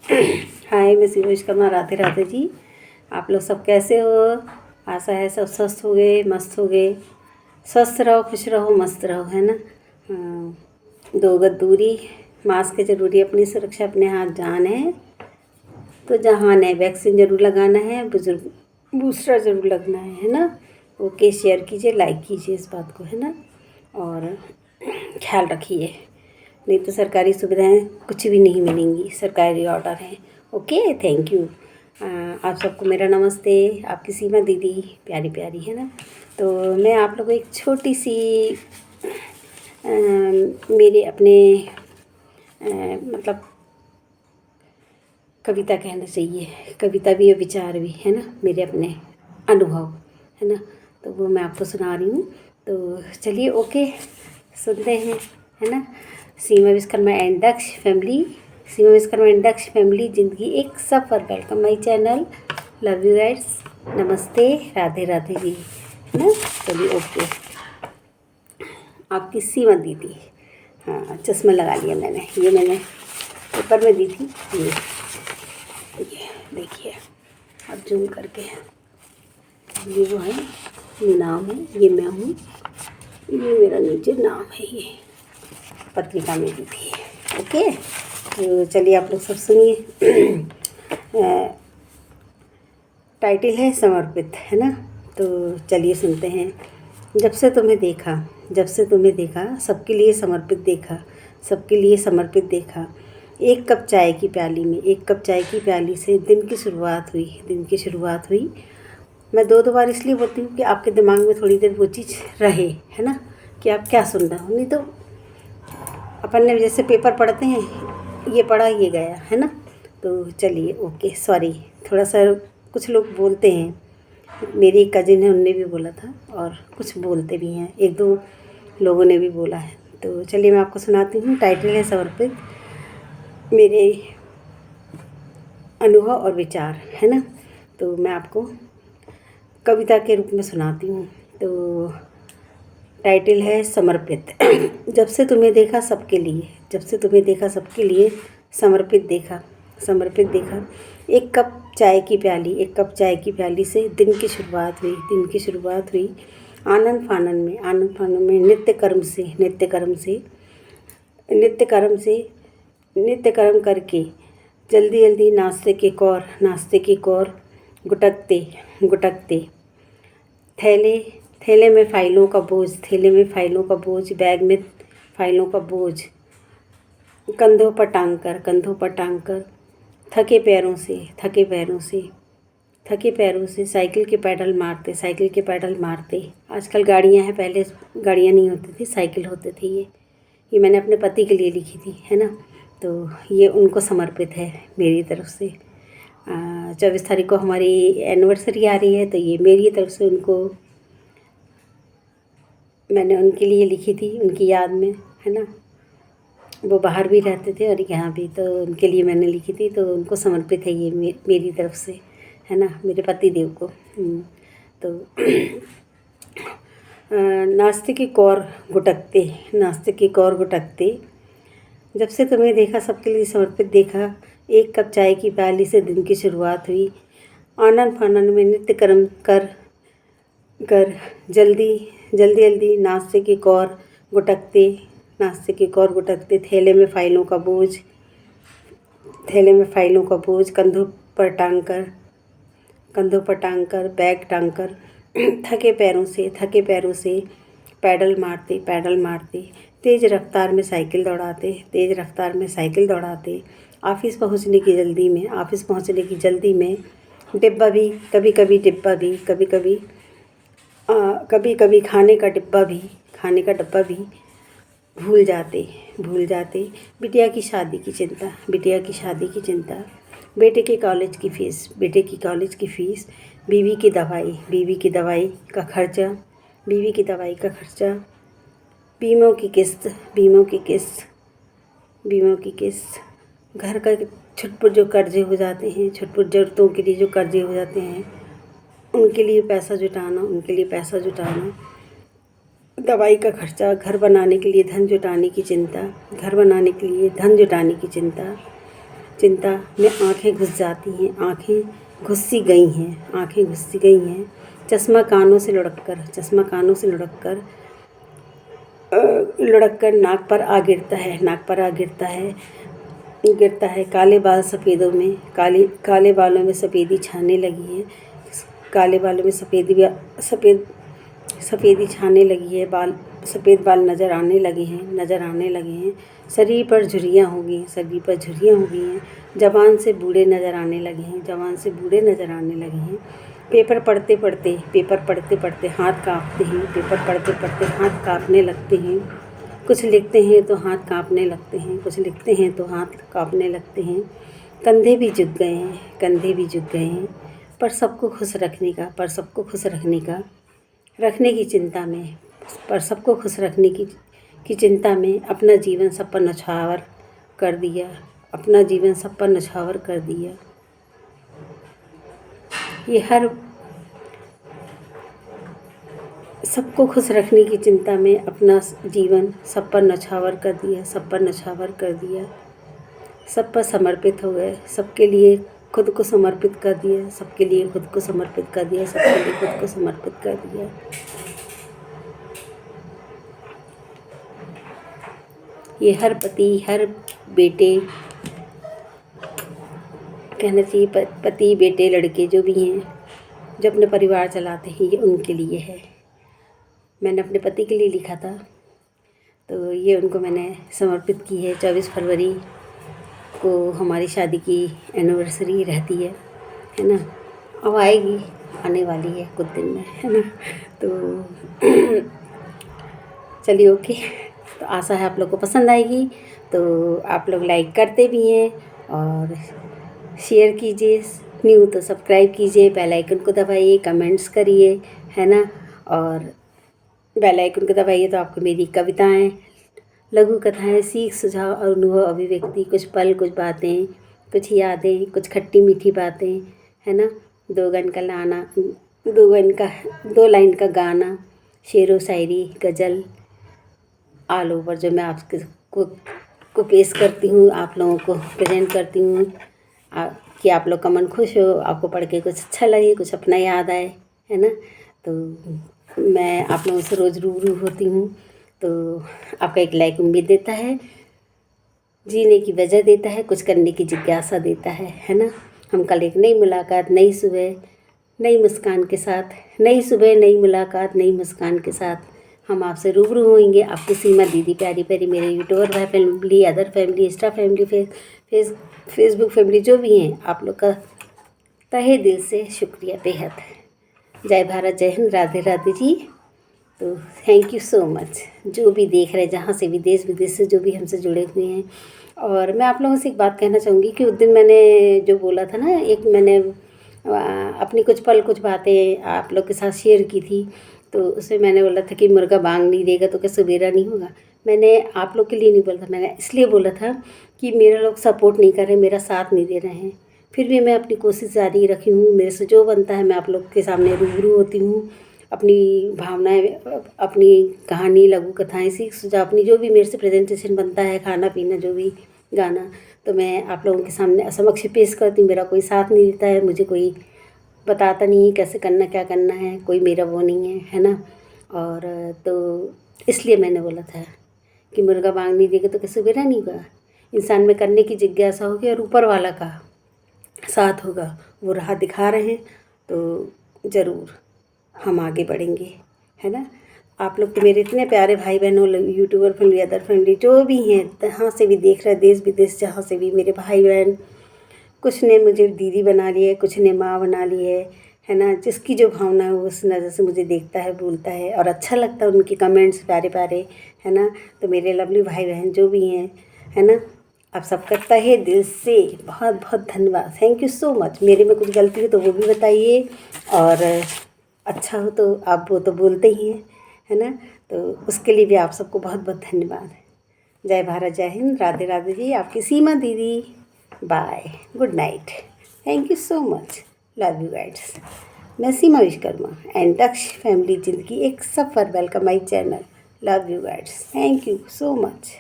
हाय, मैं सीमा विश्वकर्मा। राधे राधे जी। आप लोग सब कैसे हो? आशा है सब स्वस्थ हो गए, मस्त हो गए। स्वस्थ रहो, खुश रहो, मस्त रहो, है ना। दो गज दूरी, मास्क है ज़रूरी, अपनी सुरक्षा अपने हाथ जान है तो जहान है। वैक्सीन ज़रूर लगाना है, बुजुर्ग बूस्टर ज़रूर लगना है ना। ओके, शेयर कीजिए, लाइक कीजिए इस बात को, है ना। और ख्याल रखिए, नहीं तो सरकारी सुविधाएं कुछ भी नहीं मिलेंगी, सरकारी ऑर्डर हैं। Okay, thank you. आप सबको मेरा नमस्ते। आपकी सीमा दीदी प्यारी प्यारी, है ना। तो मैं आप लोगों को एक छोटी सी मेरे अपने मतलब कविता कहना चाहिए, कविता भी और विचार भी, है ना, मेरे अपने अनुभव, है ना। तो वो मैं आपको सुना रही हूँ। तो चलिए, ओके, सुनते हैं, है ना। Seema Vishwakarma and Daksh family, Seema Vishwakarma and Daksh family, ज़िंदगी एक सफ़र। Welcome my channel, love you guides, नमस्ते, राधे राधे जी, है ना। चलिए, ओके। आपकी सीमा दीदी, हाँ, चश्मा लगा लिया मैंने, ये मैंने पेपर में दी थी। ये देखिए, अब जूम करके, ये वो है, ये नाम है, ये मैं हूँ, ये मेरा नीचे नाम है, ये पत्रिका में दी थी। ओके, तो चलिए आप लोग सब सुनिए। टाइटल है समर्पित, है ना। तो चलिए सुनते हैं। जब से तुम्हें देखा, जब से तुम्हें देखा, सबके लिए समर्पित देखा, सबके लिए समर्पित देखा। एक कप चाय की प्याली में, एक कप चाय की प्याली से दिन की शुरुआत हुई, दिन की शुरुआत हुई। मैं दो बार इसलिए बोलती हूँ कि आपके दिमाग में थोड़ी देर वो चीज़ रहे, है ना, कि आप क्या सुन रहे हो। नहीं तो अपन ने जैसे पेपर पढ़ते हैं, ये पढ़ा ये गया, है ना। तो चलिए, ओके, सॉरी, थोड़ा सा कुछ लोग बोलते हैं, मेरी एक कज़िन है, उनने भी बोला था, और कुछ बोलते भी हैं, एक दो लोगों ने भी बोला है। तो चलिए मैं आपको सुनाती हूँ। टाइटल है समर्पित, मेरे अनुभव और विचार, है ना। तो मैं आपको कविता के रूप में सुनाती हूँ। तो टाइटल है समर्पित। जब से तुम्हें देखा सबके लिए, जब से तुम्हें देखा सबके लिए, समर्पित देखा, समर्पित देखा। एक कप चाय की प्याली, एक कप चाय की प्याली से दिन की शुरुआत हुई, दिन की शुरुआत हुई। आनंद फानन में, आनंद फानन में, नित्य कर्म से, नित्य कर्म से, नित्य कर्म से, नित्य कर्म करके जल्दी जल्दी नाश्ते के कौर, नाश्ते के कौर गुटकते गुटकते। थैले, थैले में फाइलों का बोझ, थैले में फाइलों का बोझ, बैग में फाइलों का बोझ, कंधों पर टांग कर, कंधों पर टांग कर। थके पैरों से, थके पैरों से, थके पैरों से साइकिल के पैडल मारते, साइकिल के पैडल मारते। आजकल गाड़ियां हैं, पहले गाड़ियां नहीं होती थी, साइकिल होते थे। ये मैंने अपने पति के लिए लिखी थी, है ना। तो ये उनको समर्पित है मेरी तरफ से। 24 तारीख को हमारी एनिवर्सरी आ रही है, तो ये मेरी तरफ से उनको, मैंने उनके लिए लिखी थी, उनकी याद में, है ना। वो बाहर भी रहते थे और यहाँ भी, तो उनके लिए मैंने लिखी थी, तो उनको समर्पित है ये मेरी तरफ से, है ना, मेरे पति देव को। तो नाश्ते की कौर गुटकते, नाश्ते की कौर गुटकते। जब से तुम्हें देखा सबके लिए समर्पित देखा। एक कप चाय की प्याली से दिन की शुरुआत हुई। आनंद फानन में नित्य कर्म कर कर जल्दी जल्दी जल्दी नाश्ते की कौर गुटकते, नाश्ते की कौर गुटकते। थैले में फाइलों का बोझ, थैले में फाइलों का बोझ, कंधों पर टांग कर, कंधों पर टांग कर, बैग टांग कर। थके पैरों से, थके पैरों से पैडल मारते, पैडल मारते। तेज़ रफ्तार में साइकिल दौड़ाते, तेज़ रफ्तार में साइकिल दौड़ाते। ऑफिस पहुंचने की जल्दी में, ऑफिस पहुंचने की जल्दी में। डिब्बा भी, कभी कभी डिब्बा भी, कभी कभी कभी कभी खाने का डिब्बा भी, खाने का डब्बा भी भूल जाते, भूल जाते। बिटिया की शादी की चिंता, बिटिया की शादी की चिंता। बेटे के कॉलेज की फ़ीस, बेटे की कॉलेज की फ़ीस। बीवी की दवाई, बीवी की दवाई का खर्चा, बीवी की दवाई का खर्चा। बीमों की किस्त, बीमों की किस्त, बीमों की किस्त। घर का छुटपुट जो कर्जे हो जाते हैं, छुटपुट ज़रूरतों के लिए जो कर्जे हो जाते हैं, उनके लिए पैसा जुटाना, उनके लिए पैसा जुटाना। दवाई का खर्चा, घर बनाने के लिए धन जुटाने की चिंता, घर बनाने के लिए धन जुटाने की चिंता। चिंता में आंखें घुस जाती हैं, आंखें घुस सी गई हैं, आंखें घुस सी गई हैं। चश्मा कानों से लुढ़क कर नाक पर आ गिरता है, गिरता है। काले बाल सफ़ेदों में काले बालों में सफ़ेदी छाने लगी है, काले बालों में सफ़ेदी छाने लगी है। सफ़ेद बाल नज़र आने लगे हैं। शरीर पर झुर्रियाँ हो गई हैं। जवान से बूढ़े नज़र आने लगे हैं। पेपर पढ़ते पढ़ते हाथ काँपते हैं। कुछ लिखते हैं तो हाथ काँपने लगते हैं। कंधे भी झुक गए हैं। पर सबको खुश रखने की चिंता में अपना जीवन सब पर न्यौछावर कर दिया। ये हर सबको खुश रखने की चिंता में अपना जीवन सब पर न्यौछावर कर दिया। सब पर समर्पित हो गए, सबके लिए खुद को समर्पित कर दिया। ये हर पति, हर बेटे, कहना चाहिए पति, बेटे, लड़के जो भी हैं, जो अपने परिवार चलाते हैं, ये उनके लिए है। मैंने अपने पति के लिए लिखा था, तो ये उनको मैंने समर्पित की है। 24 फरवरी को हमारी शादी की एनिवर्सरी रहती है ना। अब आने वाली है कुछ दिन में, है ना। तो चलिए, ओके। तो आशा है आप लोग को पसंद आएगी। तो आप लोग लाइक करते भी हैं और शेयर कीजिए, न्यू तो सब्सक्राइब कीजिए, बेल आइकन को दबाइए, कमेंट्स करिए, है ना। और बेल आइकन को दबाइए तो आपको मेरी कविताएं, लघु कथाएं, सीख, सुझाव और अनुभव, अभिव्यक्ति, कुछ पल, कुछ बातें, कुछ यादें, कुछ खट्टी मीठी बातें, है ना। 2 लाइन का गाना, शेरो शायरी, गज़ल, ऑल ओवर जो मैं आपको पेश करती हूँ, आप लोगों को प्रेजेंट करती हूँ, कि आप लोग का मन खुश हो, आपको पढ़ के कुछ अच्छा लगे, कुछ अपना याद आए, है ना। तो मैं आप लोगों से रोज़ रूबरू होती हूँ, तो आपका एक लाइक उम्मीद देता है, जीने की वजह देता है, कुछ करने की जिज्ञासा देता है ना। हम कल एक नई मुलाकात, नई सुबह, नई मुस्कान के साथ हम आपसे रूबरू होंगे। आपकी सीमा दीदी, प्यारी प्यारी मेरे यूट्यूबर भाई family, other family, Insta family, Facebook family जो भी हैं, आप लोग का तहे दिल से शुक्रिया बेहद। जय भारत, जय हिंद, राधे राधे जी। तो थैंक यू सो मच, जो भी देख रहे हैं, जहाँ से भी, देश विदेश से जो भी हमसे जुड़े हुए हैं। और मैं आप लोगों से एक बात कहना चाहूँगी कि उस दिन मैंने जो बोला था ना, मैंने अपनी कुछ पल, कुछ बातें आप लोग के साथ शेयर की थी। तो उसमें मैंने बोला था कि मुर्गा बांग नहीं देगा तो क्या सवेरा नहीं होगा। मैंने आप लोग के लिए नहीं बोला था, मैंने इसलिए बोला था कि मेरे लोग सपोर्ट नहीं कर रहे, मेरा साथ नहीं दे रहे हैं। फिर भी मैं अपनी कोशिश जारी रखी हूँ। मेरे से जो बनता है मैं आप लोग के सामने रूबरू होती हूँ। अपनी भावनाएं, अपनी कहानी, लघु कथाएं, सीख, सुझाव, अपनी जो भी मेरे से प्रेजेंटेशन बनता है, खाना पीना, जो भी गाना, तो मैं आप लोगों के सामने समक्ष पेश करती हूँ। मेरा कोई साथ नहीं देता है, मुझे कोई बताता नहीं है कैसे करना, क्या करना है, कोई मेरा वो नहीं है ना। और तो इसलिए मैंने बोला था कि मुर्गा बांग नहीं देगा तो कैसे बेरा नहीं होगा। इंसान में करने की जिज्ञासा होगी और ऊपर वाला का साथ होगा, वो राह दिखा रहे हैं, तो ज़रूर हम आगे बढ़ेंगे, है ना। आप लोग तो मेरे इतने प्यारे भाई बहनों, यूट्यूबर फैमिली, अदर फैमिली जो भी हैं, जहाँ से भी देख रहे हैं, देश विदेश जहाँ से भी मेरे भाई बहन, कुछ ने मुझे दीदी बना ली है, कुछ ने माँ बना ली है ना। जिसकी जो भावना है वो उस नज़र से मुझे देखता है, बोलता है और अच्छा लगता है उनके कमेंट्स प्यारे प्यारे, है ना। तो मेरे लवली भाई बहन जो भी हैं, है ना, आप सबका तहे दिल से बहुत बहुत धन्यवाद। Thank you so much. मेरे में कुछ गलती हो तो वो भी बताइए, और अच्छा हो तो आप वो तो बोलते ही हैं, है ना। तो उसके लिए भी आप सबको बहुत बहुत धन्यवाद। जय भारत, जय हिंद, राधे राधे जी। आपकी सीमा दीदी, bye, good night, thank you so much, love you guides. मैं सीमा विश्वकर्मा एंड दक्ष फैमिली, ज़िंदगी एक सफ़र, welcome my channel, love you guides, thank you so much.